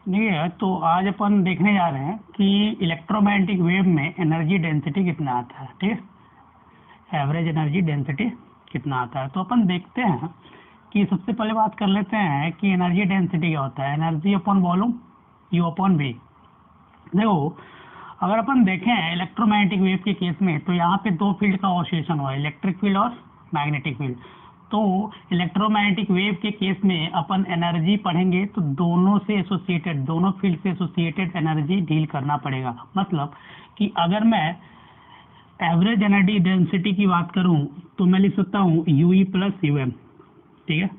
देखिए, तो आज अपन देखने जा रहे हैं कि इलेक्ट्रोमैग्नेटिक वेव में एनर्जी डेंसिटी कितना आता है। ठीक है, एवरेज एनर्जी डेंसिटी कितना आता है। तो अपन देखते हैं कि सबसे पहले बात कर लेते हैं कि एनर्जी डेंसिटी क्या होता है। Energy upon volume, U upon V. देखो, अगर अपन देखें इलेक्ट्रोमैग्नेटिक वेव के केस में, तो यहाँ पे दो फील्ड का ऑसिलेशन हुआ है, इलेक्ट्रिक फील्ड और मैग्नेटिक फील्ड। तो इलेक्ट्रोमैग्नेटिक वेव के केस में अपन एनर्जी पढ़ेंगे तो दोनों से एसोसिएटेड, दोनों फील्ड से एसोसिएटेड एनर्जी डील करना पड़ेगा। मतलब कि अगर मैं एवरेज एनर्जी डेंसिटी की बात करूं तो मैं लिख सकता हूं U E plus U M. ठीक है,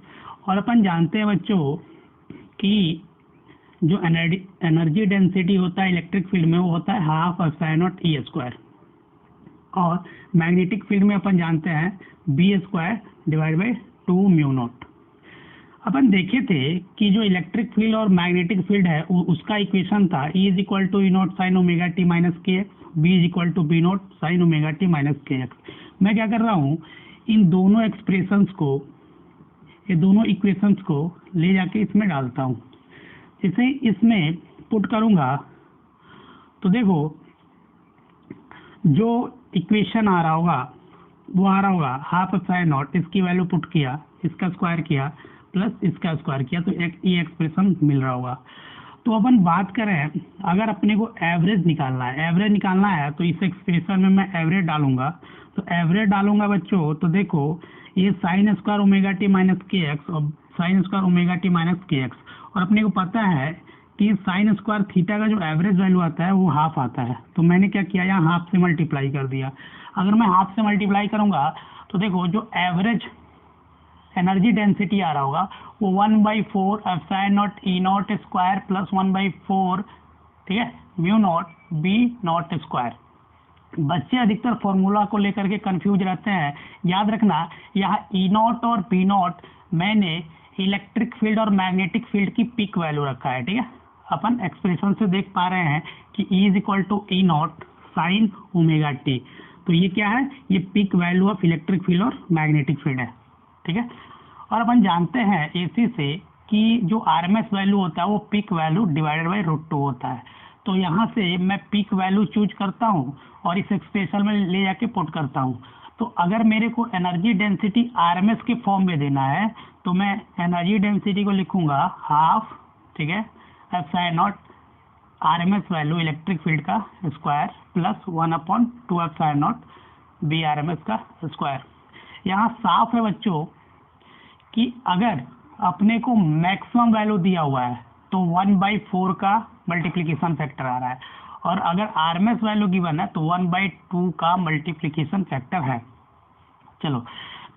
और अपन जानते हैं बच्चों कि जो एनर्जी डेंसिटी होता है इलेक्ट्रिक फील्ड में, वो होता है half epsilon naught E square, और मैग्नेटिक फील्ड में अपन जानते हैं B square divide by 2 mu naught. अपन देखे थे कि जो इलेक्ट्रिक फील्ड और मैग्नेटिक फील्ड है उसका इक्वेशन था E is equal to E not sine omega T minus के X, B is equal to B not sine omega T minus के एक्स। मैं क्या कर रहा हूँ, इन दोनों एक्सप्रेशंस को, ये दोनों इक्वेशंस को ले जाके इसमें डालता हूँ। जैसे इसमें पुट करूँगा तो देखो, जो इक्वेशन आ रहा होगा वो आ रहा होगा हाफ एप्सिलॉन नॉट, इसकी वैल्यू पुट किया, इसका स्क्वायर किया प्लस इसका स्क्वायर किया, तो ये एक्सप्रेशन मिल रहा होगा। तो अपन बात करें, अगर अपने को एवरेज निकालना है, एवरेज निकालना है तो इस एक्सप्रेशन में मैं एवरेज डालूंगा। तो एवरेज डालूंगा बच्चों, तो देखो ये sine square omega T minus के एक्स और sine square omega T minus के एक्स, और अपने को पता है कि साइन स्क्वायर थीटा का जो एवरेज वैल्यू आता है वो हाफ आता है। तो मैंने क्या किया, यहाँ हाफ से मल्टीप्लाई कर दिया। अगर मैं हाफ से मल्टीप्लाई करूंगा तो देखो जो एवरेज एनर्जी डेंसिटी आ रहा होगा वो 1/4 epsilon naught E naught square plus 1/4, ठीक है, mu naught B not square. बच्चे अधिकतर फॉर्मूला को लेकर के कंफ्यूज रहते हैं। याद रखना, यहाँ ई नॉट और बी नॉट मैंने इलेक्ट्रिक फील्ड और मैग्नेटिक फील्ड की पीक वैल्यू रखा है। ठीक है, अपन एक्सप्रेशन से देख पा रहे हैं कि E is equal to E not sine omega T. तो ये क्या है, ये peak value of electric field और मैग्नेटिक फील्ड है। ठीक है, और अपन जानते हैं एसी से कि जो आरएमएस वैल्यू होता है वो पीक वैल्यू डिवाइडेड बाई √2 होता है। तो यहाँ से मैं पीक वैल्यू चूज करता हूँ और इस एक्सप्रेशन में ले जाके पुट करता हूँ। तो अगर मेरे को एनर्जी डेंसिटी आरएमएस के फॉर्म में देना है तो मैं एनर्जी डेंसिटी को लिखूंगा हाफ, ठीक है, epsilon naught RMS value electric field का square plus 1/2 epsilon naught B RMS का स्क्वायर। यहाँ साफ है बच्चों कि अगर अपने को मैक्सिमम वैल्यू दिया हुआ है तो 1/4 का मल्टीप्लिकेशन फैक्टर आ रहा है, और अगर आरएमएस वैल्यू गिवन है तो 1/2 का मल्टीप्लिकेशन फैक्टर है। चलो,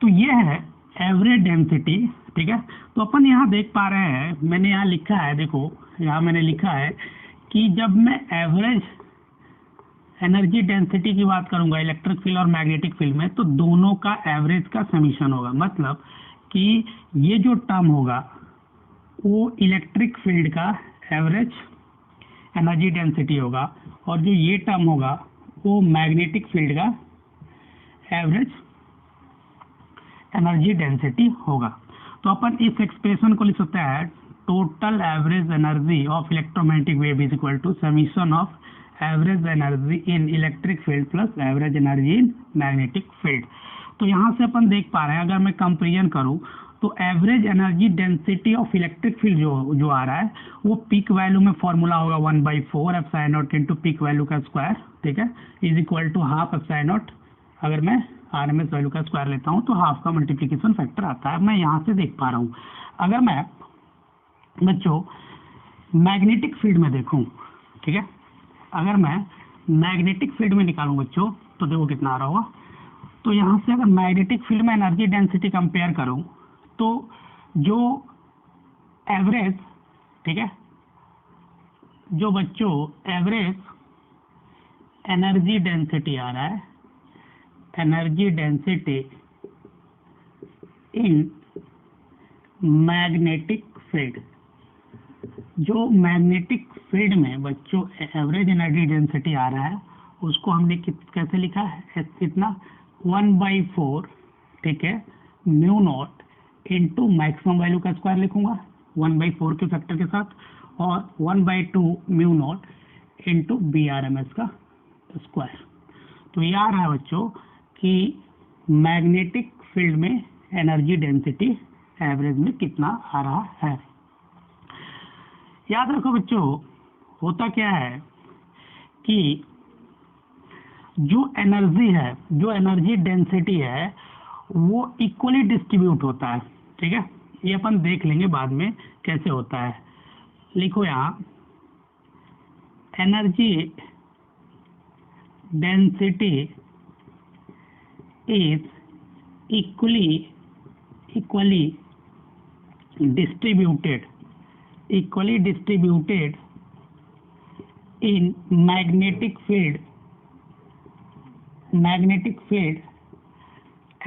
तो ये है एवरेज डेंसिटी। ठीक है, तो अपन यहाँ देख पा रहे हैं, मैंने यहाँ लिखा है, देखो यहाँ मैंने लिखा है कि जब मैं एवरेज एनर्जी डेंसिटी की बात करूंगा इलेक्ट्रिक फील्ड और मैग्नेटिक फील्ड में, तो दोनों का एवरेज का समीशन होगा। मतलब कि ये जो टर्म होगा वो इलेक्ट्रिक फील्ड का एवरेज एनर्जी डेंसिटी होगा, और जो ये टर्म होगा वो मैग्नेटिक फील्ड का एवरेज एनर्जी डेंसिटी होगा। तो अपन इस एक्सप्रेशन को लिख सकते हैं total average energy of electromagnetic wave is equal to summation of average energy in electric field plus average energy in magnetic field. तो यहाँ से अपन देख पा रहे हैं, अगर मैं कंपेरिजन करूँ तो average energy density of electric field जो आ रहा है वो पीक वैल्यू में फॉर्मूला होगा 1/4 epsilon naught into peak value का स्क्वायर, ठीक है, is equal to half epsilon naught. अगर मैं आरएमएस वैल्यू का स्क्वायर लेता हूँ तो हाफ का मल्टीप्लिकेशन फैक्टर आता है। मैं यहाँ से देख पा रहा हूँ। अगर मैं बच्चों मैग्नेटिक फील्ड में देखूँ, ठीक है, अगर मैं मैग्नेटिक फील्ड में निकालूँ बच्चों तो देखो कितना आ रहा होगा। तो यहाँ से अगर मैग्नेटिक फील्ड में एनर्जी डेंसिटी कंपेयर करूँ तो जो एवरेज, ठीक है, जो बच्चों एवरेज एनर्जी डेंसिटी आ रहा है, energy density in magnetic field, जो मैग्नेटिक फील्ड में बच्चों एवरेज एनर्जी डेंसिटी आ रहा है उसको हमने कैसे लिखा है, इतना 1/4, ठीक है, mu not into maximum value का स्क्वायर लिखूंगा 1/4 के फैक्टर के साथ, और 1/2 mu not into B R M S का स्क्वायर। तो ये आ रहा है बच्चों कि मैग्नेटिक फील्ड में एनर्जी डेंसिटी एवरेज में कितना आ रहा है। याद रखो बच्चों, होता क्या है कि जो एनर्जी है, जो एनर्जी डेंसिटी है, वो इक्वली डिस्ट्रीब्यूट होता है। ठीक है, ये अपन देख लेंगे बाद में कैसे होता है। लिखो यहाँ, energy density is equally distributed in magnetic field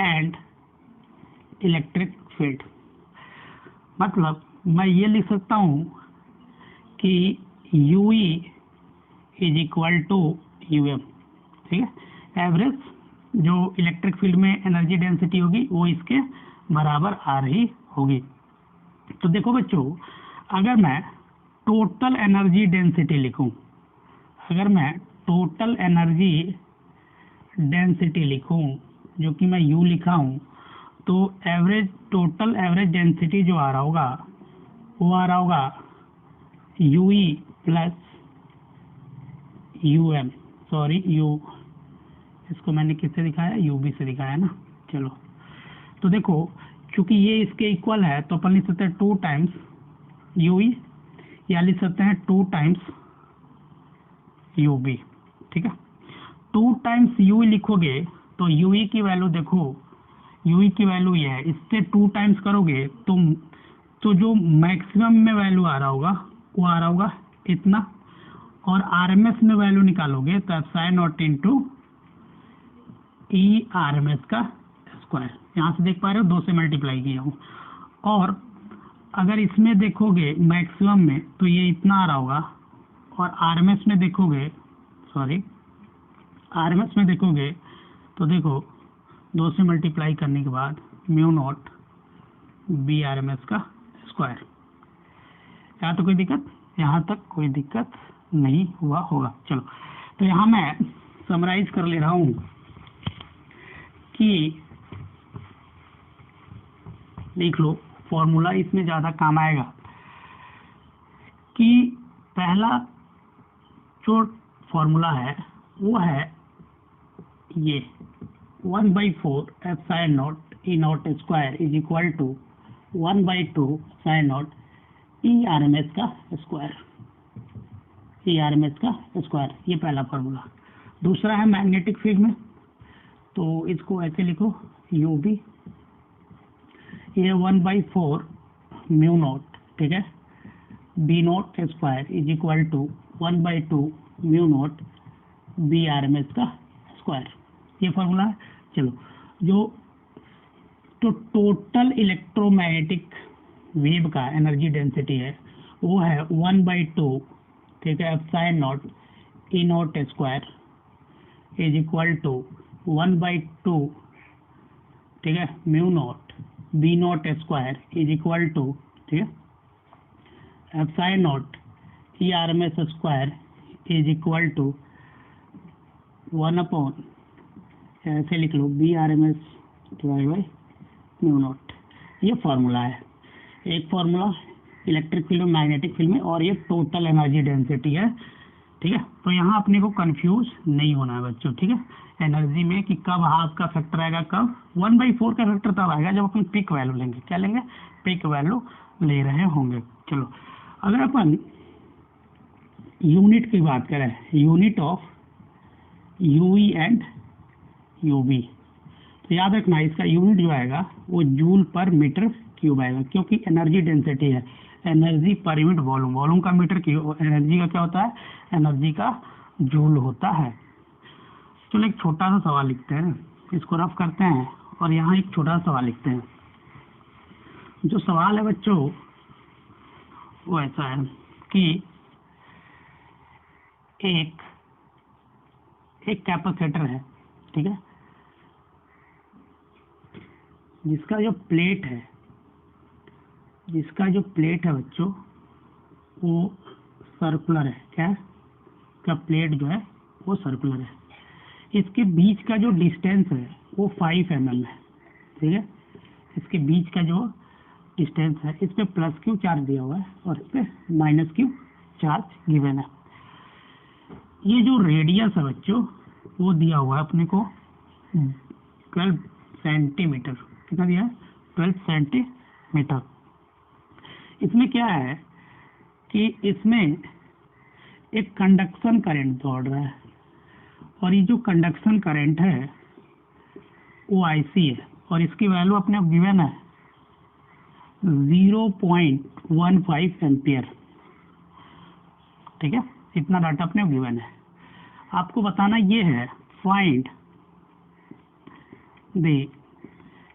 and electric field। मतलब मैं ये लिख सकता हूँ कि UE is equal to UM। ठीक है, एवरेज जो इलेक्ट्रिक फील्ड में एनर्जी डेंसिटी होगी वो इसके बराबर आ रही होगी। तो देखो बच्चों, अगर मैं टोटल एनर्जी डेंसिटी लिखूं, अगर मैं टोटल एनर्जी डेंसिटी लिखूं, जो कि मैं U लिखा हूं, तो टोटल एवरेज डेंसिटी जो आ रहा होगा वो आ रहा होगा UE plus UM, sorry U, इसको मैंने किससे दिखाया, UB से दिखाया ना। चलो, तो देखो चूंकि ये इसके इक्वल है तो अपन लिख सकते हैं 2 टाइम्स UE, या लिख सकते हैं 2 टाइम्स UB। ठीक है, 2 टाइम्स UE लिखोगे तो UE की वैल्यू देखो, UE की वैल्यू ये है, इससे 2 टाइम्स करोगे तो जो मैक्सिमम में वैल्यू आ रहा होगा वो आ रहा होगा इतना, और RMS में वैल्यू निकालोगे तो एप्सिलॉन नॉट इनटू ERMS का स्क्वायर। यहाँ से देख पा रहे हो 2 से मल्टीप्लाई किया हूँ। और अगर इसमें देखोगे मैक्सिमम में तो ये इतना आ रहा होगा, और RMS में देखोगे तो देखो 2 से मल्टीप्लाई करने के बाद म्यू नॉट BRMS का स्क्वायर। यहाँ तो कोई दिक्कत, यहाँ तक कोई दिक्कत नहीं हुआ होगा। चलो, तो यहाँ मैं समराइज कर ले रहा हूँ कि लिख लो फॉर्मूला, इसमें ज़्यादा काम आएगा। कि पहला जो फॉर्मूला है वो है ये 1/4 epsilon not E not square is equal to 1/2 sine naught ERMS का स्क्वायर, ERMS का स्क्वायर। ये पहला फॉर्मूला। दूसरा है मैग्नेटिक फील्ड में, तो इसको ऐसे लिखो UB, ये 1/4 म्यू नॉट, ठीक है, B nought square is equal to 1/2 mu nought BRMS का स्क्वायर। ये फॉर्मूला है। चलो, तो टोटल इलेक्ट्रोमैग्नेटिक वेव का एनर्जी डेंसिटी है वो है 1/2, ठीक है, epsilon not E not square is equal to 1/2, ठीक है, mu nought B nought square is equal to, ठीक है, epsilon nought ERMS square is equal to 1/, ऐसे लिख लो, BRMS divide by mu nought. ये फॉर्मूला है, एक फॉर्मूला इलेक्ट्रिक फील्ड में, मैग्नेटिक फील्ड में, और ये टोटल एनर्जी डेंसिटी है। ठीक है, तो यहाँ अपने को कंफ्यूज नहीं होना है बच्चों। ठीक है, एनर्जी में कि कब हाफ का फैक्टर आएगा, कब 1/4 का फैक्टर तब आएगा जब अपन पिक वैल्यू लेंगे। क्या लेंगे? पिक वैल्यू ले रहे होंगे। चलो, अगर अपन यूनिट की बात करें, unit of UE and UB, तो याद रखना इसका यूनिट जो आएगा वो जूल पर मीटर क्यूब आएगा, क्योंकि एनर्जी डेंसिटी है, energy per unit volume, volume का मीटर क्यूब, एनर्जी का क्या होता है? एनर्जी का जूल होता है। चलो, एक छोटा सा सवाल लिखते हैं, इसको रफ करते हैं और यहाँ एक छोटा सा सवाल लिखते हैं। जो सवाल है बच्चों वो ऐसा है कि एक कैपेसिटर है, ठीक है, जिसका जो प्लेट है बच्चों वो सर्कुलर है, क्या है, का प्लेट जो है वो सर्कुलर है। इसके बीच का जो डिस्टेंस है वो 5 mm है, ठीक है। इसके बीच का जो डिस्टेंस है, इस पे प्लस क्यू चार्ज दिया हुआ है और इस पे माइनस क्यू चार्ज गिवन है। ये जो रेडियस है बच्चों वो दिया हुआ है अपने को 12 सेंटीमीटर। कितना दिया है? 12 सेंटीमीटर। इसमें क्या है कि इसमें एक कंडक्शन करंट दौड़ रहा है और ये जो कंडक्शन करंट है वो आईसी है और इसकी वैल्यू अपने आप गिवन है 0.15 एम्पियर, ठीक है। इतना डाटा अपने गिवन है। आपको बताना ये है find the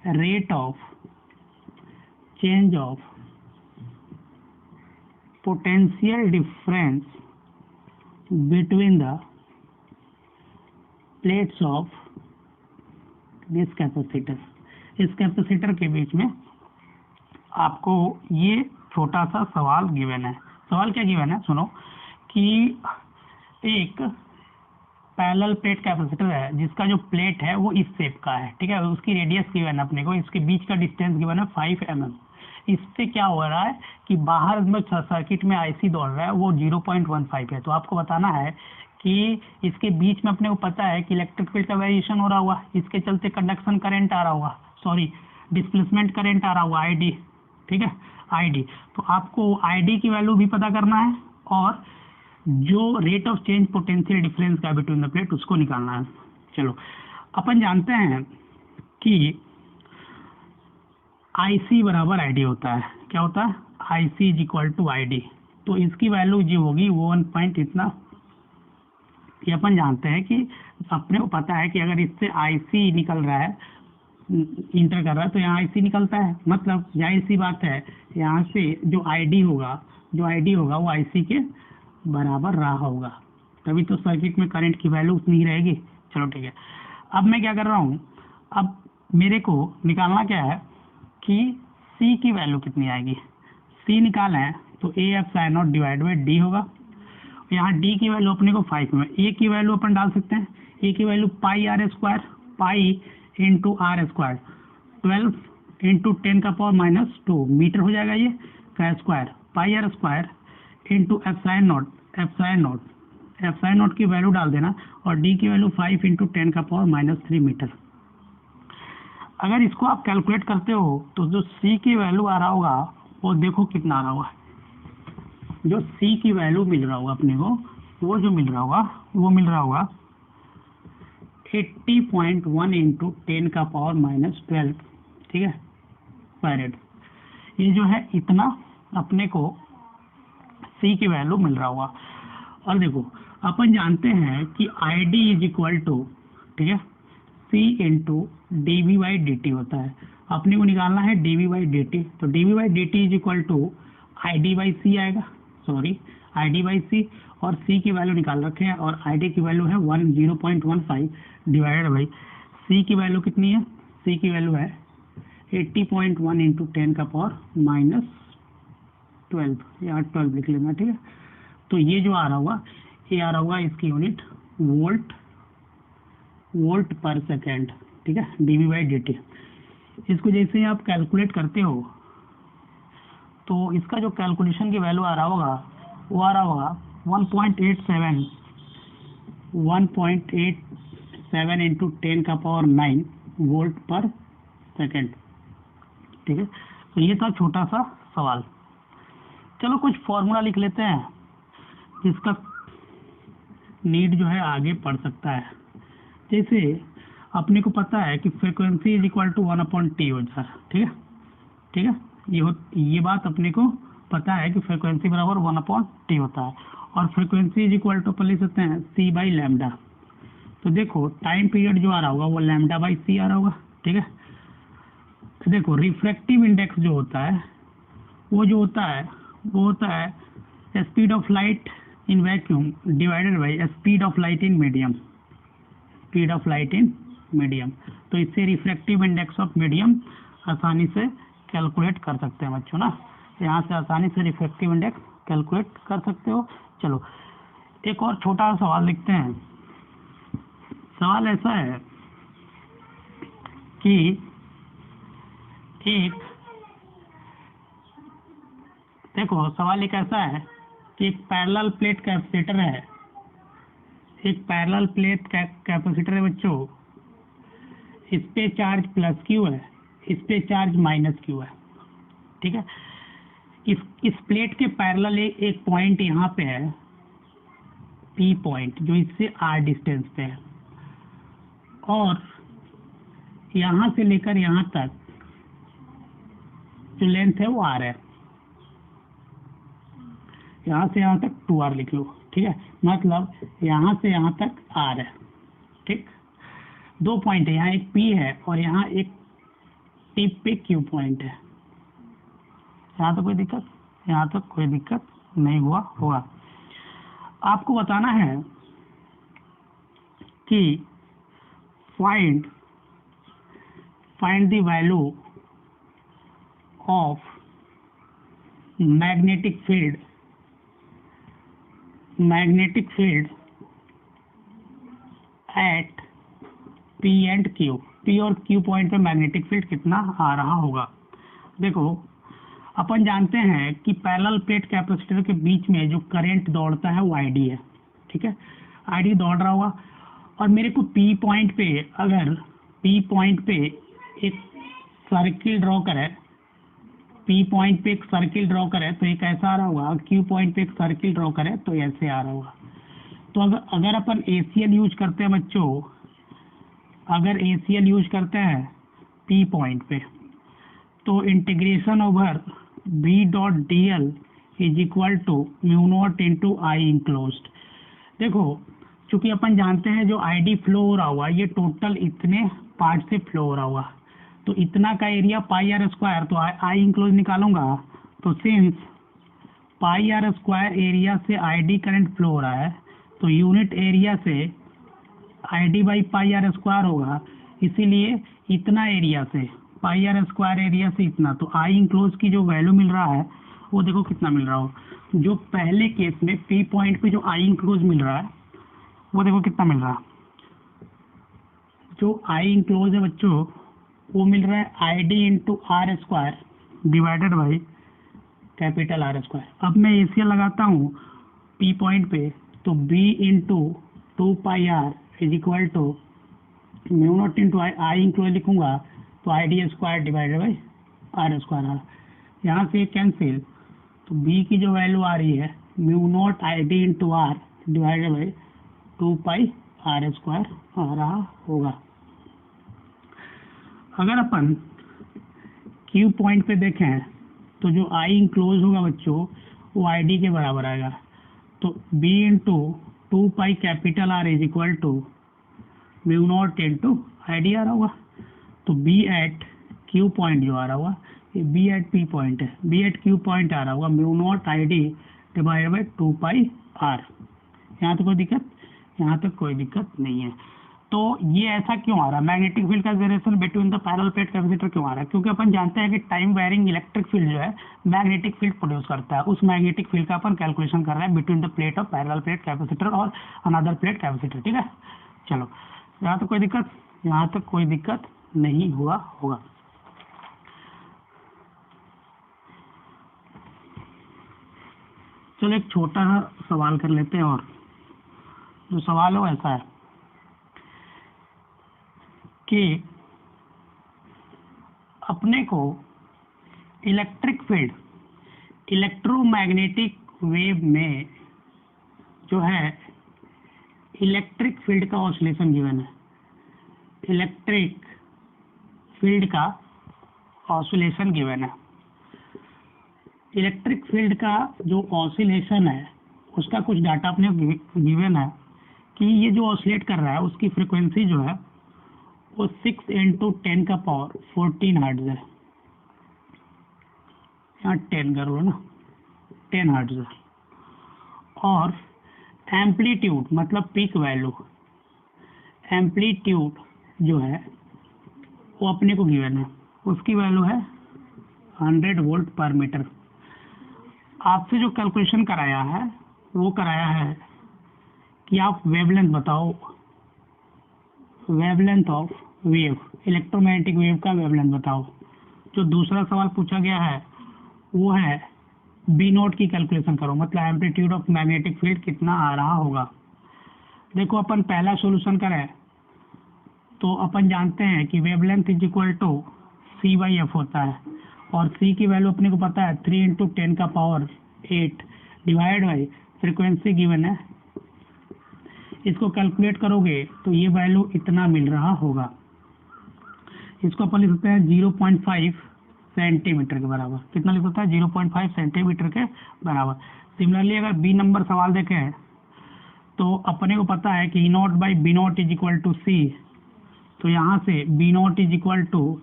rate of change of potential difference between the plates of this capacitor. इस कैपेसिटर के बीच में आपको ये छोटा सा सवाल गिवन है। सवाल क्या गिवन है, सुनो कि एक पैरेलल प्लेट कैपेसिटर है जिसका जो प्लेट है वो इस शेप का है, ठीक है। उसकी रेडियस गिवन है अपने को, इसके बीच का डिस्टेंस गिवन है 5 mm। इससे क्या हो रहा है कि बाहर में सर्किट में आईसी दौड़ रहा है वो 0.15 है। तो आपको बताना है कि इसके बीच में अपने को पता है कि इलेक्ट्रिक फील्ड का वेरिएशन हो रहा होगा, इसके चलते कंडक्शन करंट आ रहा होगा, सॉरी डिस्प्लेसमेंट करंट आ रहा होगा आईडी, ठीक है, आईडी। तो आपको आईडी की वैल्यू भी पता करना है और जो rate of change potential difference का बिटवीन द प्लेट उसको निकालना है। चलो अपन जानते हैं कि आईसी बराबर आईडी होता है। क्या होता है? IC is equal to ID. तो इसकी वैल्यू जो होगी वो 1 पॉइंट इतना, ये अपन जानते हैं कि अपने को पता है कि अगर इससे आईसी निकल रहा है, इंटर कर रहा है, तो यहाँ आईसी निकलता है। मतलब जाहिर सी बात है यहाँ से जो आईडी होगा वो आईसी के बराबर रहा होगा, तभी तो सर्किट में करंट की वैल्यू उतनी ही रहेगी। चलो ठीक है, अब मैं क्या कर रहा हूँ, अब मेरे को निकालना क्या है कि C की वैल्यू कितनी आएगी। C निकालना है तो A F sine not divide by D होगा। यहाँ D की वैल्यू अपने को 5 में, A की वैल्यू अपन डाल सकते हैं, A की value pi are square, pi into r square 12 into 10 का पावर माइनस 2 मीटर हो जाएगा ये का square, pi are square into f sine nought की वैल्यू डाल देना और D की वैल्यू 5 इंटू 10 का पावर माइनस 3 मीटर। अगर इसको आप कैलकुलेट करते हो तो जो C की वैल्यू आ रहा होगा वो देखो कितना आ रहा होगा। जो C की वैल्यू मिल रहा होगा अपने को, वो जो मिल रहा होगा 80.1 इंटू 10 का पावर माइनस 12, ठीक है, फैरेड। ये जो है इतना अपने को C की वैल्यू मिल रहा होगा। और देखो अपन जानते हैं कि ID इज इक्वल टू, ठीक है, C into dV by dt होता है। अपने को निकालना है dV बाई dt, तो dV by dt is equal to ID by C आएगा, सॉरी ID बाई C, और C की वैल्यू निकाल रखे हैं और ID की वैल्यू है 0.15 डिवाइडेड बाई C की वैल्यू कितनी है, C की वैल्यू है 80.1 इंटू 10 का पावर माइनस 12, या 12 लिख लेना, ठीक है। तो ये जो आ रहा होगा, ये आ रहा होगा इसकी यूनिट वोल्ट पर सेकेंड, ठीक है, dV बाई dt। इसको जैसे ही आप कैलकुलेट करते हो तो इसका जो कैलकुलेशन की वैल्यू आ रहा होगा वो आ रहा होगा 1.87 इंटू 10 का पावर 9 वोल्ट पर सेकेंड, ठीक है। तो ये था छोटा सा सवाल। चलो कुछ फॉर्मूला लिख लेते हैं जिसका नीड जो है आगे पढ़ सकता है। जैसे अपने को पता है कि frequency is equal to 1/t हो जाए, ठीक है, ये बात अपने को पता है कि फ्रीक्वेंसी बराबर 1/t होता है और फ्रीक्वेंसी इज इक्वल टू अपन लिख सकते हैं c बाई लैम्डा। तो देखो टाइम पीरियड जो आ रहा होगा वो लैम्डा बाई c आ रहा होगा, ठीक है। तो देखो रिफ्रैक्टिव इंडेक्स जो होता है वो होता है speed of light in vacuum divided by speed of light in medium. तो इससे रिफ्रैक्टिव इंडेक्स ऑफ मीडियम आसानी से कैलकुलेट कर सकते हैं बच्चों ना। यहाँ से आसानी से रिफ्रैक्टिव इंडेक्स कैलकुलेट कर सकते हो। चलो एक और छोटा सवाल लिखते हैं। सवाल ऐसा है कि एक देखो सवाल एक ऐसा है कि एक पैरेलल प्लेट कैपेसिटर है, एक पैरेलल प्लेट कैपेसिटर है बच्चों, इस पे चार्ज प्लस क्यू है, इस पे चार्ज माइनस क्यू है, ठीक है। इस प्लेट के पैरेलल एक पॉइंट यहाँ पे है पी पॉइंट जो इससे आर डिस्टेंस पे है, और यहाँ से लेकर यहाँ तक जो लेंथ है वो आर है। यहाँ से यहाँ तक 2r लिख लो, ठीक है, मतलब यहाँ से यहाँ तक r है, ठीक। दो पॉइंट है, यहाँ एक P है और यहाँ एक टिप पे Q पॉइंट है। यहाँ तो कोई दिक्कत, यहाँ तक कोई दिक्कत नहीं हुआ होगा। आपको बताना है कि find the value of magnetic field at P and Q। P और Q पॉइंट पे मैग्नेटिक फील्ड कितना आ रहा होगा। देखो अपन जानते हैं कि पैरेलल प्लेट कैपेसिटर के बीच में जो करंट दौड़ता है वो ID है, ठीक है। ID दौड़ रहा होगा और मेरे को P पॉइंट पे, अगर P पॉइंट पे एक सर्किल ड्रॉ करे, P पॉइंट पे एक सर्किल ड्रॉ करे तो ये कैसा आ रहा होगा, Q पॉइंट पे एक सर्किल ड्रॉ करे तो ऐसे आ रहा होगा। तो अगर अपन ACL यूज करते हैं बच्चों, अगर ACL यूज करते हैं P पॉइंट पे, तो integration over B dot DL is equal to mu not into I enclosed. देखो चूंकि अपन जानते हैं जो ID फ्लो हो रहा होगा ये टोटल इतने पार्ट से फ्लो हो रहा होगा, तो इतना का एरिया पाई आर स्क्वायर, तो आई इंक्लोज निकालूंगा तो since pi are square area से ID करंट फ्लो हो रहा है तो यूनिट एरिया से ID by pi are square होगा, इसीलिए इतना एरिया से पाई आर स्क्वायर एरिया से इतना, तो आई इंक्लोज की जो वैल्यू मिल रहा है वो देखो कितना मिल रहा हो। जो पहले केस में P पॉइंट पे जो आई इंक्लोज मिल रहा है वो देखो कितना मिल रहा है। जो आई इंक्लोज है बच्चों वो मिल रहा है ID into r square divided by capital r square. अब मैं ACL लगाता हूँ P पॉइंट पे, तो B into 2 pi R is equal to mu not into I enclose लिखूंगा तो ID square divided by R square आ रहा। यहाँ से कैंसिल, तो B की जो वैल्यू आ रही है mu naught ID into R divided by 2 pi are square आ रहा होगा। अगर अपन Q पॉइंट पे देखें तो जो आई इंक्लोज होगा बच्चों वो ID के बराबर आएगा, तो B into 2 pi capital r is equal to mu not into ID आ रहा होगा। तो B एट Q पॉइंट जो आ रहा होगा ये B एट P पॉइंट है, B एट Q पॉइंट आ रहा होगा mu naught ID divided by 2 pi R। यहाँ तो कोई दिक्कत, यहाँ तक कोई दिक्कत नहीं है। तो ये ऐसा क्यों आ रहा है, मैग्नेटिक फील्ड का generation between the parallel plate capacitor क्यों आ रहा है, क्योंकि अपन जानते हैं कि टाइम वेरिंग इलेक्ट्रिक फील्ड जो है मैग्नेटिक फील्ड प्रोड्यूस करता है, उस मैग्नेटिक फील्ड का अपन कैलकुलेशन कर रहे हैं between the plate of parallel plate capacitor और अनदर प्लेट कैपेसिटर, ठीक है। चलो यहाँ तक कोई दिक्कत, यहाँ तक कोई दिक्कत नहीं हुआ होगा। चलो एक छोटा सा सवाल कर लेते हैं, और जो सवाल हो ऐसा है कि अपने को इलेक्ट्रिक फील्ड इलेक्ट्रोमैग्नेटिक वेव में जो है इलेक्ट्रिक फील्ड का ऑसिलेशन गिवन है, इलेक्ट्रिक फील्ड का ऑसिलेशन गिवन है। इलेक्ट्रिक फील्ड का जो ऑसिलेशन है उसका कुछ डाटा अपने गिवन है कि ये जो ऑसिलेट कर रहा है उसकी फ्रीक्वेंसी जो है वो 6 इंटू 10 का पावर 14 हर्ट्ज है। यहाँ 10 कर लो ना, 10 हर्ट्ज है। और एम्पलीट्यूड मतलब पीक वैल्यू, एम्पलीट्यूड जो है वो अपने को गिवन है, उसकी वैल्यू है 100 वोल्ट पर मीटर। आपसे जो कैलकुलेशन कराया है वो कराया है कि आप वेवलेंथ बताओ, wavelength of wave, electromagnetic wave का वेवलेंथ बताओ। जो दूसरा सवाल पूछा गया है वो है बी नोट की कैलकुलेशन करो, मतलब एम्पलीट्यूड ऑफ मैग्नेटिक फील्ड कितना आ रहा होगा। देखो अपन पहला सॉल्यूशन करें तो अपन जानते हैं कि wavelength is equal to c by f होता है, और सी की वैल्यू अपने को पता है 3 × 10⁸ डिवाइड बाई फ्रीक्वेंसी गिवन है। इसको कैलकुलेट करोगे तो ये वैल्यू इतना मिल रहा होगा। इसको अपन लिख सकते हैं 0.5 सेंटीमीटर के बराबर। कितना लिख सकता है? 0.5 सेंटीमीटर के बराबर। सिमिलरली अगर बी नंबर सवाल देखें तो अपने को पता है कि E naught by B naught is equal to C, तो यहाँ से B naught is equal to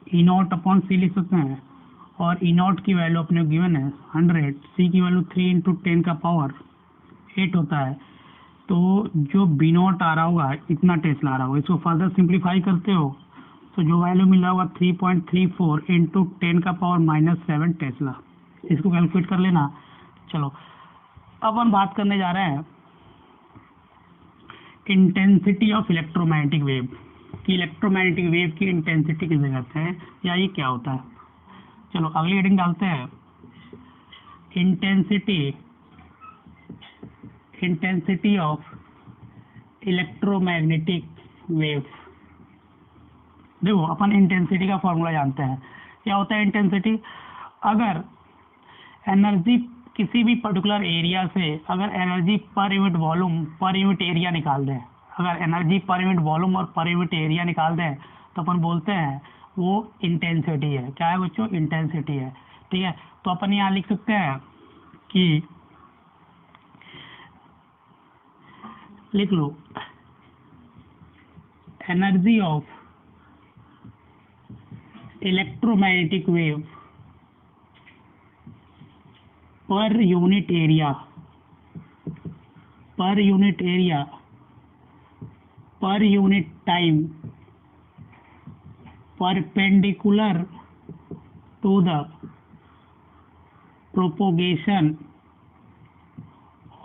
E naught upon C लिख सकते हैं, और ई नॉट की वैल्यू अपने को गिवन है 100, सी की वैल्यू 3 × 10⁸ होता है। तो जो बी नॉट आ रहा होगा इतना टेस्ला आ रहा होगा। इसको फर्दर सिंप्लीफाई करते हो तो जो वैल्यू मिल रहा होगा 3.34 × 10⁻⁻7 टेस्ला। इसको कैलकुलेट कर लेना। चलो अब हम बात करने जा रहे हैं इंटेंसिटी ऑफ इलेक्ट्रोमैग्नेटिक वेव कि इलेक्ट्रोमैग्नेटिक वेव की इंटेंसिटी किसे कहते हैं या ये क्या होता है। चलो अगली हेडिंग डालते हैं, इंटेंसिटी ऑफ इलेक्ट्रोमैग्नेटिक वेव। देखो अपन इंटेंसिटी का फॉर्मूला जानते हैं। क्या होता है इंटेंसिटी? अगर एनर्जी किसी भी पर्टिकुलर एरिया से अगर एनर्जी पर यूनिट वॉल्यूम पर यूनिट एरिया निकाल दें, अगर एनर्जी पर यूनिट वॉल्यूम और पर यूनिट एरिया निकाल दें तो अपन बोलते हैं वो इंटेंसिटी है। क्या है बच्चों? इंटेंसिटी है। ठीक है, तो अपन यहाँ लिख सकते हैं कि लिख लो energy of electromagnetic wave per unit area per unit time perpendicular to the propagation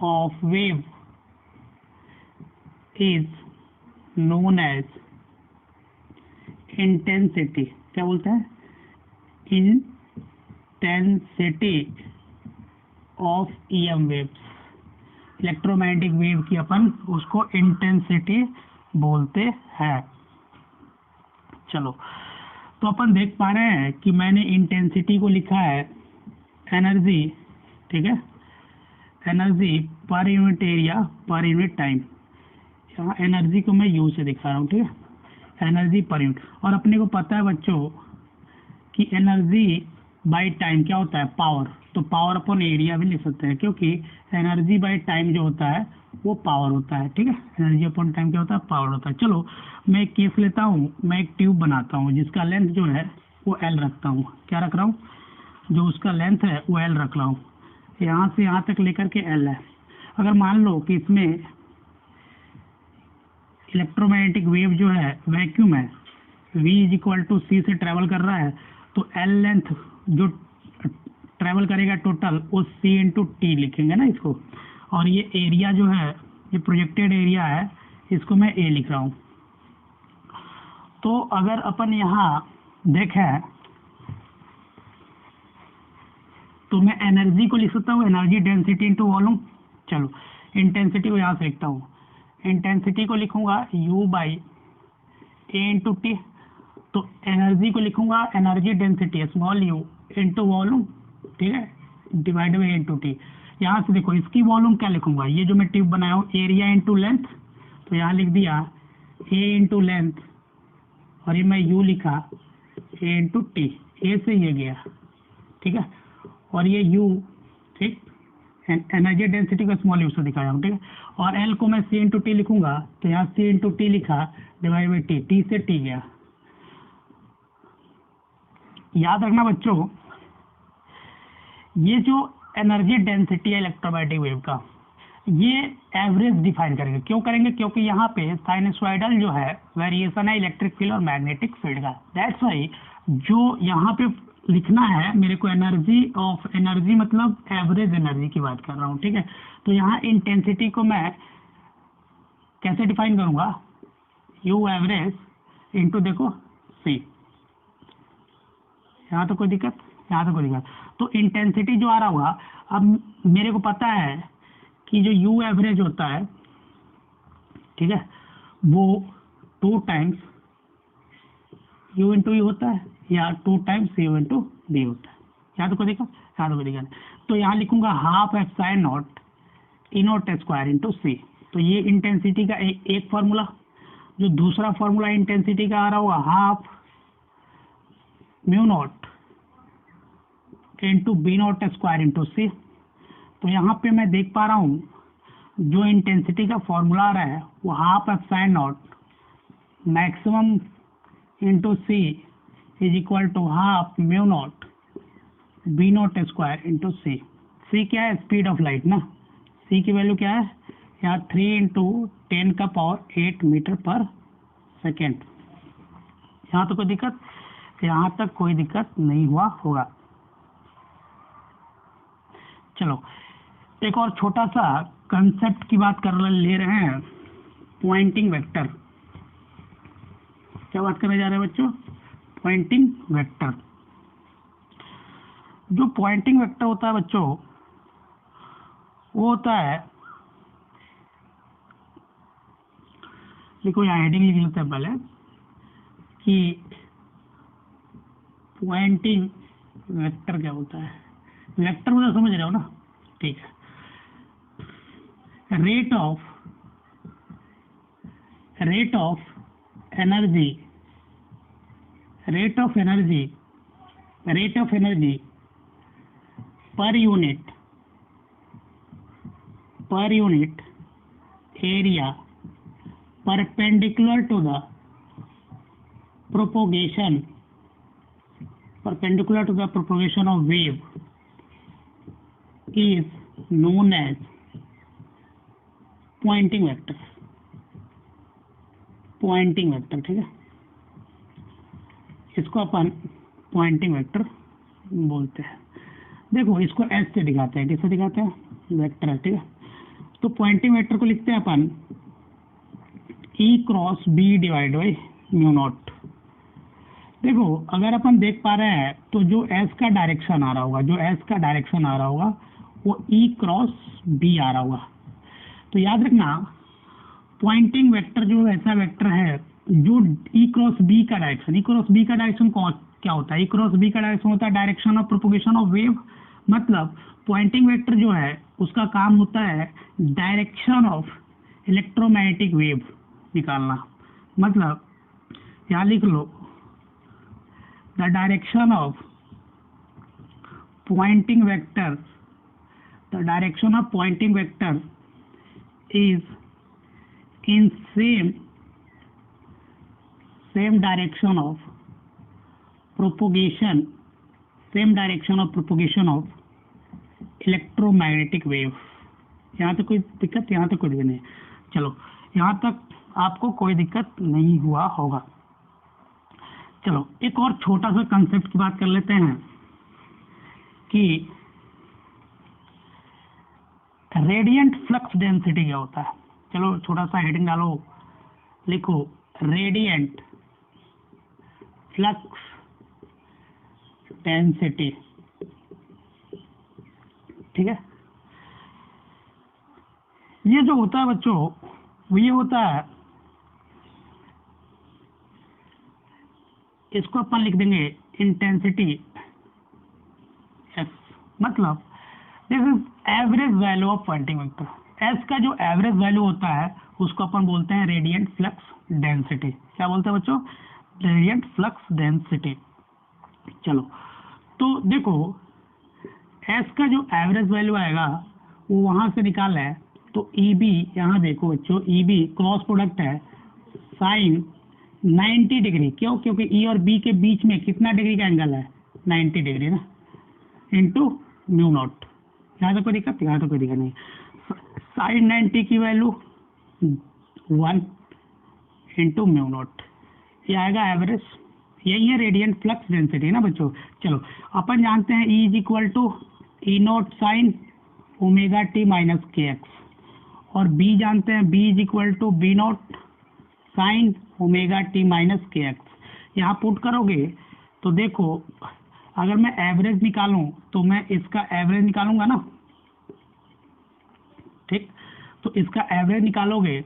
of wave is known as intensity. क्या बोलते हैं? Intensity of EM waves. Electromagnetic wave की अपन उसको इंटेंसिटी बोलते हैं। चलो तो अपन देख पा रहे हैं कि मैंने इंटेंसिटी को लिखा है एनर्जी, ठीक है, एनर्जी पर unit area per unit time. यहाँ एनर्जी को मैं यू से दिखा रहा हूँ, ठीक है, एनर्जी पर यूनिट। और अपने को पता है बच्चों कि एनर्जी बाई टाइम क्या होता है? पावर। तो पावर अपॉन एरिया भी लिख सकते हैं, क्योंकि एनर्जी बाई टाइम जो होता है वो पावर होता है। ठीक है, एनर्जी अपॉन टाइम क्या होता है? पावर होता है। चलो मैं एक केस लेता हूँ, मैं एक ट्यूब बनाता हूँ जिसका लेंथ जो है वो एल रखता हूँ। क्या रख रहा हूँ? जो उसका लेंथ है वो एल रख रहा हूँ। यहाँ से यहाँ तक लेकर के एल है। अगर मान लो कि इसमें इलेक्ट्रोमैग्नेटिक वेव जो है वैक्यूम है, v इज इक्वल टू सी से ट्रेवल कर रहा है, तो एल लेंथ जो ट्रेवल करेगा टोटल वो c × t लिखेंगे ना इसको। और ये एरिया जो है, ये प्रोजेक्टेड एरिया है, इसको मैं a लिख रहा हूँ। तो अगर अपन यहाँ देखें तो मैं एनर्जी को लिख सकता हूँ एनर्जी डेंसिटी इंटू वॉल्यूम। चलो इंटेंसिटी को यहाँ से लिखता हूँ, इंटेंसिटी को लिखूंगा u बाई ए × t। तो एनर्जी को लिखूंगा energy density small u into volume, ठीक है, डिवाइड बाई ए × t। यहाँ से देखो इसकी वॉल्यूम क्या लिखूंगा? ये जो मैं ट्यूब बनाया हूँ एरिया इंटू लेंथ, तो यहाँ लिख दिया a × लेंथ, और ये मैं u लिखा a × t। a से ये गया, ठीक है, और ये u, ठीक, एनर्जी डेंसिटी को स्मॉल u से दिखाया हूँ, ठीक है। और L को मैं c × t लिखूंगा, तो यहाँ c × t लिखा डिवाइड बाई t, t से t गया। याद रखना बच्चों, ये जो एनर्जी डेंसिटी है इलेक्ट्रोमैग्नेटिक वेव का, ये एवरेज डिफाइन करेंगे। क्यों करेंगे? क्योंकि यहाँ पे साइनसॉइडल जो है वेरिएशन है इलेक्ट्रिक फील्ड और मैग्नेटिक फील्ड का। दैट्स वाई जो यहाँ पे लिखना है मेरे को एनर्जी ऑफ, एनर्जी मतलब एवरेज एनर्जी की बात कर रहा हूँ, ठीक है। तो यहाँ इंटेंसिटी को मैं कैसे डिफाइन करूंगा, यू एवरेज इंटू देखो सी। यहाँ तो कोई दिक्कत, यहाँ तो कोई दिक्कत। तो इंटेंसिटी जो आ रहा होगा, अब मेरे को पता है कि जो यू एवरेज होता है, ठीक है, वो 2 टाइम्स यू इंटू यू होता है या 2 टाइम्स यू इंटू बी होता है। यहाँ तो कोई दिक्कत, यहाँ तो कोई दिक्कत। तो यहाँ लिखूंगा half epsilon naught E naught square into C. तो ये इंटेंसिटी का एक फार्मूला। जो दूसरा फार्मूला इंटेंसिटी का आ रहा होगा, हाफ mu not into B not square into C. तो यहाँ पे मैं देख पा रहा हूँ जो इंटेंसिटी का फॉर्मूला आ रहा है वो half epsilon naught maximum into C is equal to half mu naught B not square into C. C क्या है, स्पीड ऑफ लाइट ना। सी की वैल्यू क्या है, यहाँ 3 इंटू 10⁸ मीटर पर सेकेंड। यहाँ तो कोई दिक्कत, यहाँ तक कोई दिक्कत नहीं हुआ होगा। चलो एक और छोटा सा कंसेप्ट की बात कर ले रहे हैं, पॉइंटिंग वेक्टर। क्या बात करने जा रहे हैं बच्चों, पॉइंटिंग वेक्टर। जो पॉइंटिंग वेक्टर होता है बच्चों, वो होता है, देखो यहाँ हेडिंग लिख लेते हैं पहले कि पॉइंटिंग वेक्टर क्या होता है। वेक्टर मतलब समझ रहे हो ना, ठीक है। रेट ऑफ एनर्जी पर unit area perpendicular to the propagation of wave is known as pointing vector, ठीक है। इसको अपन पॉइंटिंग वेक्टर बोलते हैं। देखो इसको एस से दिखाते हैं, किससे दिखाते हैं, वेक्टर है, ठीक है। तो पॉइंटिंग वेक्टर को लिखते हैं अपन E cross b divide by mu nought. देखो अगर अपन देख पा रहे हैं तो जो S का डायरेक्शन आ रहा होगा, वो E क्रॉस बी आ रहा होगा। तो याद रखना पॉइंटिंग वेक्टर जो ऐसा वेक्टर है जो E क्रॉस बी का डायरेक्शन, क्या होता है, E क्रॉस बी का डायरेक्शन होता है direction of propagation of wave. मतलब पॉइंटिंग वेक्टर जो है उसका काम होता है डायरेक्शन ऑफ इलेक्ट्रोमैग्नेटिक वेव निकालना। मतलब यहाँ लिख लो, the direction of Poynting vector is in same direction of propagation of electromagnetic wave. यहाँ तक कोई दिक्कत, यहाँ तक कोई दिक्कत नहीं। चलो यहाँ तक आपको कोई दिक्कत नहीं हुआ होगा। चलो एक और छोटा सा कंसेप्ट की बात कर लेते हैं कि रेडियंट फ्लक्स डेंसिटी क्या होता है। चलो छोटा सा हेडिंग डालो, लिखो रेडियंट फ्लक्स डेंसिटी, ठीक है। ये जो होता है बच्चों, वो ये होता है, इसको अपन लिख देंगे इंटेंसिटी एस। मतलब this is average value of Poynting vector. S का जो एवरेज वैल्यू होता है उसको अपन बोलते हैं रेडियंट फ्लक्स डेंसिटी। क्या बोलते हैं बच्चों, रेडियंट फ्लक्स डेंसिटी। चलो तो देखो एस का जो एवरेज वैल्यू आएगा वो वहां से निकाल है। तो ई बी, यहाँ देखो बच्चों, ई बी क्रॉस प्रोडक्ट है साइन 90 डिग्री। क्यों, क्योंकि ई और बी के बीच में कितना डिग्री का एंगल है, 90 डिग्री ना, इंटू म्यू नॉट। यहाँ तो कोई दिक्कत, यहाँ तो कोई दिक्कत नहीं। साइन 90 की वैल्यू 1 इंटू म्यू नॉट, ये आएगा एवरेज यही है रेडियंट फ्लक्स डेंसिटी ना बच्चों। चलो अपन जानते हैं E is equal to E not sine omega T minus के एक्स, और B जानते हैं B is equal to B not sine omega T minus के एक्स। यहाँ पुट करोगे तो देखो, अगर मैं एवरेज निकालूं तो मैं इसका एवरेज निकालूंगा ना, ठीक, तो इसका एवरेज निकालोगे,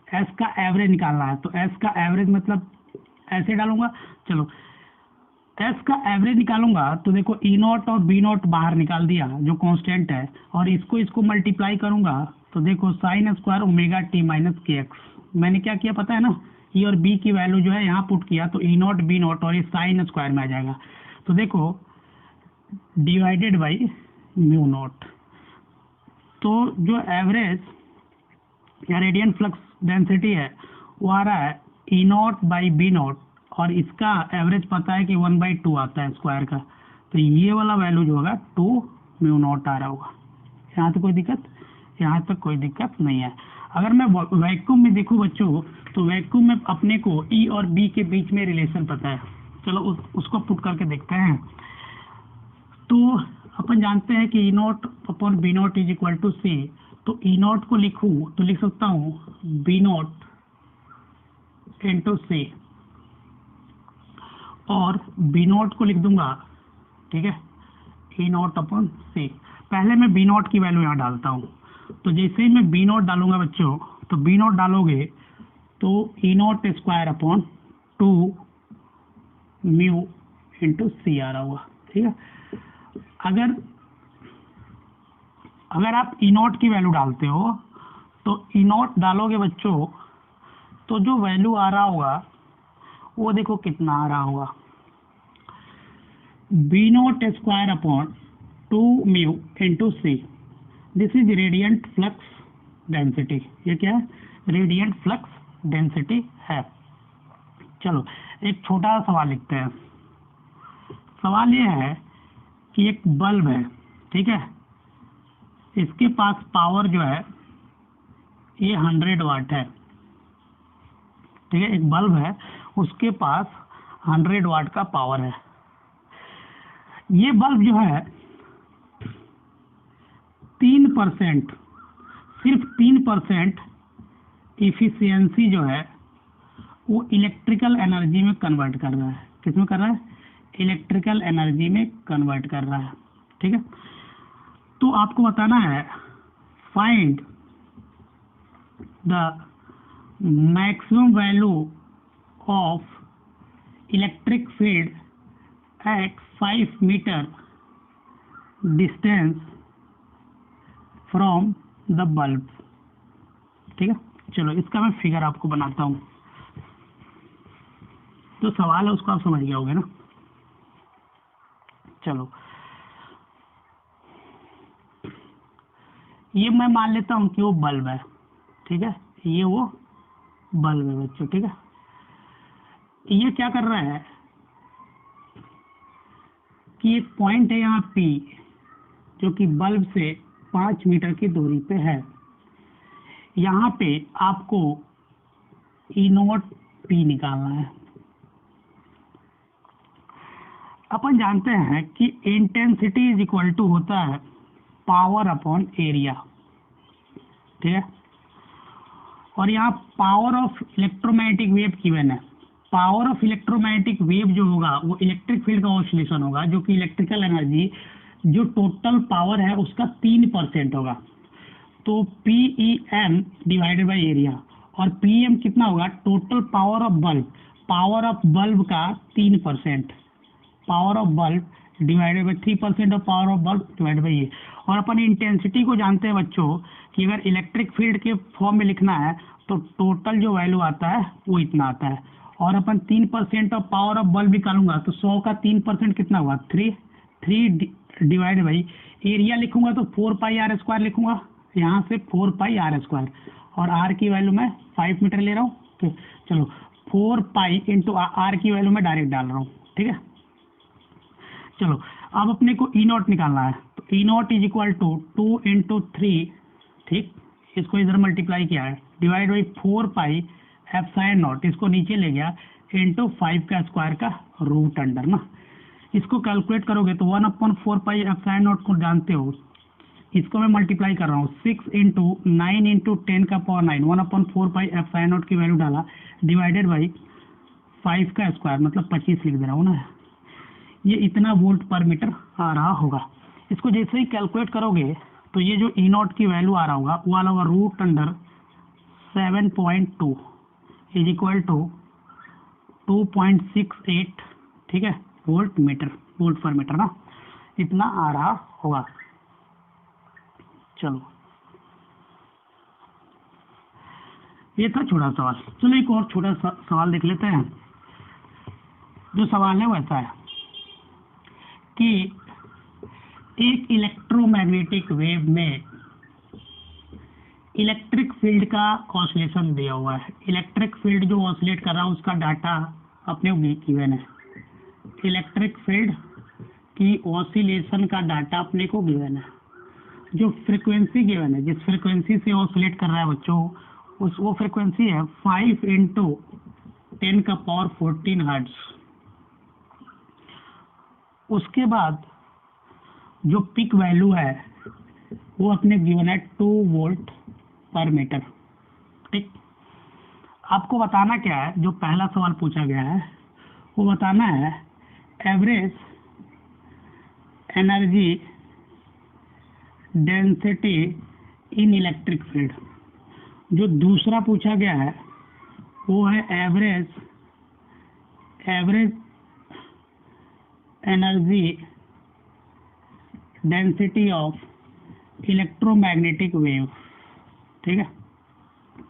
एस का एवरेज निकालना है, तो एस का एवरेज मतलब ऐसे डालूंगा। चलो एस का एवरेज निकालूंगा तो देखो ई नॉट और बी नॉट बाहर निकाल दिया जो कांस्टेंट है, और इसको मल्टीप्लाई करूंगा तो देखो sine square omega T minus के एक्स। मैंने क्या किया पता है ना, ई और बी की वैल्यू जो है यहाँ पुट किया, तो ई नॉट बी नॉट और ये साइन स्क्वायर में आ जाएगा, तो देखो डिवाइडेड बाई म्यू नॉट। तो जो एवरेज या रेडियंट फ्लक्स डेंसिटी है वो आ रहा है ई नॉट बाई बी नॉट, और इसका एवरेज पता है कि 1/2 आता है स्क्वायर का, तो ये वाला वैल्यू जो होगा 2 म्यू नॉट आ रहा होगा। यहाँ तक कोई दिक्कत? यहाँ तक कोई दिक्कत नहीं है। अगर मैं वैक्यूम में देखूँ बच्चों, तो वैक्यूम में अपने को ई और बी के बीच में रिलेशन पता है। चलो उसको पुट करके देखते हैं। तो अपन जानते हैं कि E naught upon B naught is equal to C, तो ई नॉट को लिखूँ तो लिख सकता हूँ बी नॉट इंटू सी, और बी नॉट को लिख दूंगा, ठीक है, ई नॉट अपॉन सी। पहले मैं बी नॉट की वैल्यू यहाँ डालता हूँ, तो जैसे ही मैं बी नॉट डालूंगा बच्चों, तो बी नॉट डालोगे तो E naught square upon 2 mu into C आ रहा होगा, ठीक है। अगर आप ई नॉट की वैल्यू डालते हो तो ई नॉट डालोगे बच्चों, तो जो वैल्यू आ रहा होगा वो देखो कितना आ रहा होगा, b not square upon 2 mu into c. This is radiant flux density. ये क्या है? रेडियंट फ्लक्स डेंसिटी है। चलो एक छोटा सा सवाल लिखते हैं। सवाल ये है कि एक बल्ब है, ठीक है, इसके पास पावर जो है ये 100 वाट है, ठीक है, एक बल्ब है उसके पास 100 वाट का पावर है। ये बल्ब जो है 3%, सिर्फ 3% इफिशियंसी जो है वो इलेक्ट्रिकल एनर्जी में कन्वर्ट कर रहा है। किस में कर रहा है? इलेक्ट्रिकल एनर्जी में कन्वर्ट कर रहा है, ठीक है। तो आपको बताना है find the maximum value of electric field at 5 metre distance from the bulb, ठीक है। चलो इसका मैं फिगर आपको बनाता हूँ। जो सवाल है उसको आप समझ गए होगे ना। चलो ये मैं मान लेता हूँ कि वो बल्ब है, ठीक है, ये वो बल्ब है बच्चों, ठीक है। ये क्या कर रहा है कि एक पॉइंट है यहाँ P जो कि बल्ब से 5 मीटर की दूरी पे है। यहाँ पे आपको ई नॉट P निकालना है। अपन जानते हैं कि इंटेंसिटी इज इक्वल टू होता है पावर अपॉन एरिया, ठीक है। और यहाँ power of electromagnetic wave given है। पावर ऑफ इलेक्ट्रोमैग्नेटिक वेव जो होगा वो इलेक्ट्रिक फील्ड का ऑसिलेशन होगा, जो कि इलेक्ट्रिकल एनर्जी जो टोटल पावर है उसका 3% होगा। तो PEM डिवाइडेड बाई एरिया, और PM कितना होगा? Total power of bulb, power of bulb का 3%, power of bulb divided by 3% of power of bulb divided by ये। और अपन इंटेंसिटी को जानते हैं बच्चों कि अगर इलेक्ट्रिक फील्ड के फॉर्म में लिखना है तो टोटल जो वैल्यू आता है वो इतना आता है। और अपन 3% ऑफ पावर ऑफ बल्ब निकालूंगा तो 100 का 3% कितना हुआ? 3 डिवाइड बाई एरिया लिखूंगा तो 4πr² लिखूंगा, यहाँ से 4πr², और r की वैल्यू मैं 5 मीटर ले रहा हूँ, तो चलो 4π इंटू r की वैल्यू मैं डायरेक्ट डाल रहा हूँ, ठीक है। चलो अब अपने को ई नॉट निकालना है, तो E naught is equal to 2 into 3, ठीक, इसको इधर मल्टीप्लाई किया है, डिवाइड बाई 4π एप्सिलॉन नॉट, इसको नीचे ले गया, इंटू 5 का स्क्वायर का रूट अंडर ना। इसको कैलकुलेट करोगे तो 1/4 पाई एप्सिलॉन नॉट को जानते हो, इसको मैं मल्टीप्लाई कर रहा हूँ 6 इंटू 9 इंटू 10 का पावर 9, 1/4 पाई एप्सिलॉन नॉट की वैल्यू डाला डिवाइडेड बाई 5 का स्क्वायर मतलब 25 लिख दे रहा हूँ ना। ये इतना वोल्ट पर मीटर आ रहा होगा। इसको जैसे ही कैलकुलेट करोगे तो ये जो ई नॉट की वैल्यू आ रहा होगा वो आ रहा होगा root under 7.2 is equal to 2.68, ठीक है, वोल्ट पर मीटर ना, इतना आ रहा होगा। चलो ये था छोटा सवाल। चलो एक और छोटा सवाल देख लेते हैं। जो सवाल है वो ऐसा है कि एक इलेक्ट्रोमैग्नेटिक वेव में इलेक्ट्रिक फील्ड का ऑसिलेशन दिया हुआ है। इलेक्ट्रिक फील्ड जो ऑसिलेट कर रहा है उसका डाटा अपने को गिवन है। इलेक्ट्रिक फील्ड की ऑसिलेशन का डाटा अपने को गिवन है। जो फ्रीक्वेंसी गिवन है, जिस फ्रीक्वेंसी से ऑसिलेट कर रहा है बच्चों, वो फ्रीक्वेंसी है 5 इंटू 10 का पावर 14 हर्ट्ज। उसके बाद जो पिक वैल्यू है वो अपने गिवन है 2 वोल्ट पर मीटर। ठीक, आपको बताना क्या है, जो पहला सवाल पूछा गया है वो बताना है average energy density in electric field. जो दूसरा पूछा गया है वो है average energy density of electromagnetic wave. ठीक है,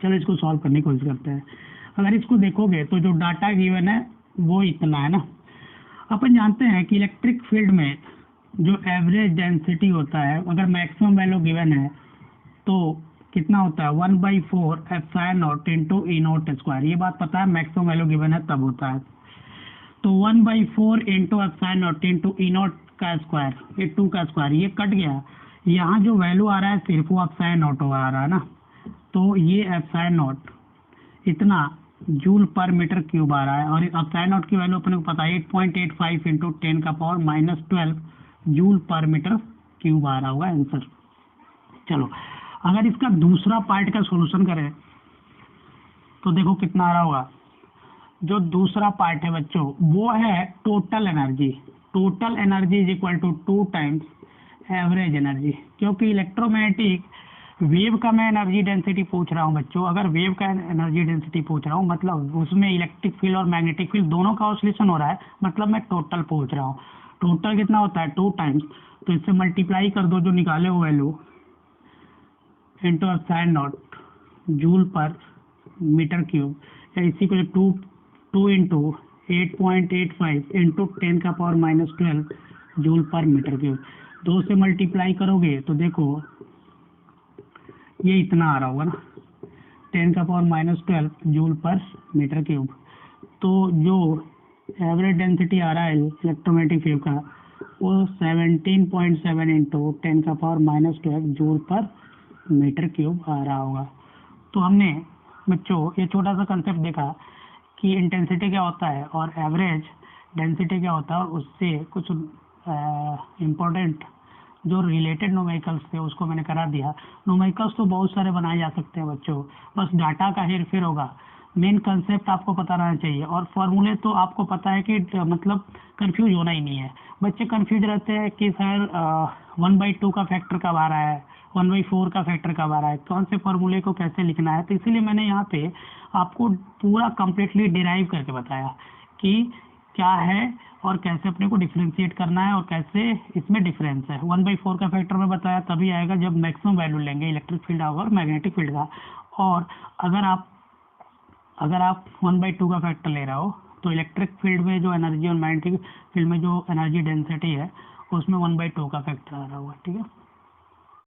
चलो इसको सॉल्व करने की कोशिश करते हैं। अगर इसको देखोगे तो जो डाटा गिवन है वो इतना है ना। अपन जानते हैं कि इलेक्ट्रिक फील्ड में जो एवरेज डेंसिटी होता है, अगर मैक्सिमम वैल्यू गिवन है तो कितना होता है 1/4 एप्सिलॉन नॉट इंटू ई नॉट स्क्वायर। ये बात पता है, मैक्सिमम वैल्यू गिवन है तब होता है। तो 1/4 into epsilon naught into E not का स्क्वायर, ये 2 का स्क्वायर, ये कट गया। यहाँ जो वैल्यू आ रहा है सिर्फ वो एप्सिलॉन नॉट आ रहा है ना, तो ये एप्सिलॉन नॉट इतना जूल पर मीटर क्यूब आ रहा है। और एप्सिलॉन नॉट की वैल्यू अपने को पता है 8.85 इंटू 10 का power -12 joule per metre cube आ रहा होगा आंसर। चलो अगर इसका दूसरा पार्ट का सॉल्यूशन करें तो देखो कितना आ रहा होगा। जो दूसरा पार्ट है बच्चों वो है total energy. Total energy is equal to 2 times average energy. क्योंकि इलेक्ट्रोमैग्नेटिक वेव का मैं एनर्जी डेंसिटी पूछ रहा हूँ बच्चों, अगर वेव का एनर्जी डेंसिटी पूछ रहा हूँ मतलब उसमें इलेक्ट्रिक फील्ड और मैग्नेटिक फील्ड दोनों का ऑसिलेशन हो रहा है, मतलब मैं टोटल पूछ रहा हूँ। टोटल कितना होता है 2 टाइम्स, तो इससे मल्टीप्लाई कर दो जो निकाले हो value into epsilon nought joule per metre cube, या इसी को 2 इंटू 8.85 इंटू 10 का power -12 joule per metre cube. 2 से मल्टीप्लाई करोगे तो देखो ये इतना आ रहा होगा ना, 10 का power -12 joule per metre cube. तो जो एवरेज डेंसिटी आ रहा है इलेक्ट्रोमैग्नेटिक वेव का वो 17.7 इंटू 10 का power -12 joule per metre cube आ रहा होगा। तो हमने बच्चों ये छोटा सा कंसेप्ट देखा कि इंटेंसिटी क्या होता है और एवरेज डेंसिटी क्या होता है, और उससे कुछ इम्पोर्टेंट जो रिलेटेड न्यूमेरिकल्स थे उसको मैंने करा दिया। न्यूमेरिकल्स तो बहुत सारे बनाए जा सकते हैं बच्चों, बस डाटा का हेर फेर होगा। मेन कंसेप्ट आपको पता रहना चाहिए, और फॉर्मूले तो आपको पता है कि मतलब कंफ्यूज होना ही नहीं है। बच्चे कंफ्यूज रहते हैं कि सर 1/2 का फैक्टर कब आ रहा है, 1/4 का फैक्टर कब आ रहा है, कौन से फॉर्मूले को कैसे लिखना है। तो इसीलिए मैंने यहाँ पे आपको पूरा कंप्लीटली डिराइव करके बताया कि क्या है और कैसे अपने को डिफरेंशिएट करना है और कैसे इसमें डिफरेंस है। 1/4 का फैक्टर में बताया तभी आएगा जब मैक्सिमम वैल्यू लेंगे इलेक्ट्रिक फील्ड का और मैग्नेटिक फील्ड का। और अगर आप 1/2 का फैक्टर ले रहे हो तो इलेक्ट्रिक फील्ड में जो एनर्जी और मैग्नेटिक फील्ड में जो एनर्जी डेंसिटी है उसमें 1/2 का फैक्टर आ रहा होगा। ठीक है।